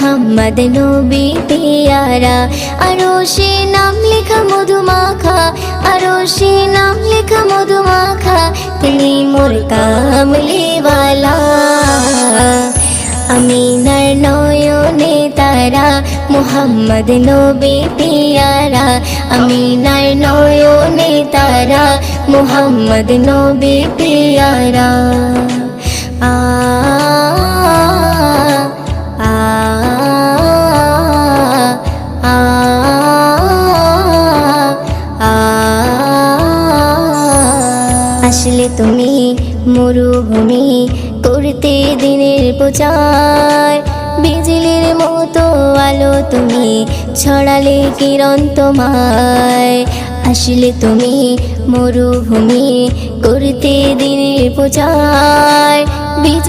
মুহাম্মদ নবী পিয়ারা। আরশে নাম লেখা মধুমাখা, আরশে নাম লেখা মধুমাখা, তিনি মোর কামলিওয়ালা। আমিনার নয়নে তারা, মুহাম্মদ নবী পিয়ারা। আমিনার নয়নে তারা, মুহাম্মদ নবী পিয়ারা। আ আ আ আ আসলে তুমি মরুভূমি করতে দিনের প্রচার, বিজলির মতো আলো তুমি ছড়ালে কিরণ তোমায়। আসলে তুমি মরুভূমি করতে দিনের প্রচার,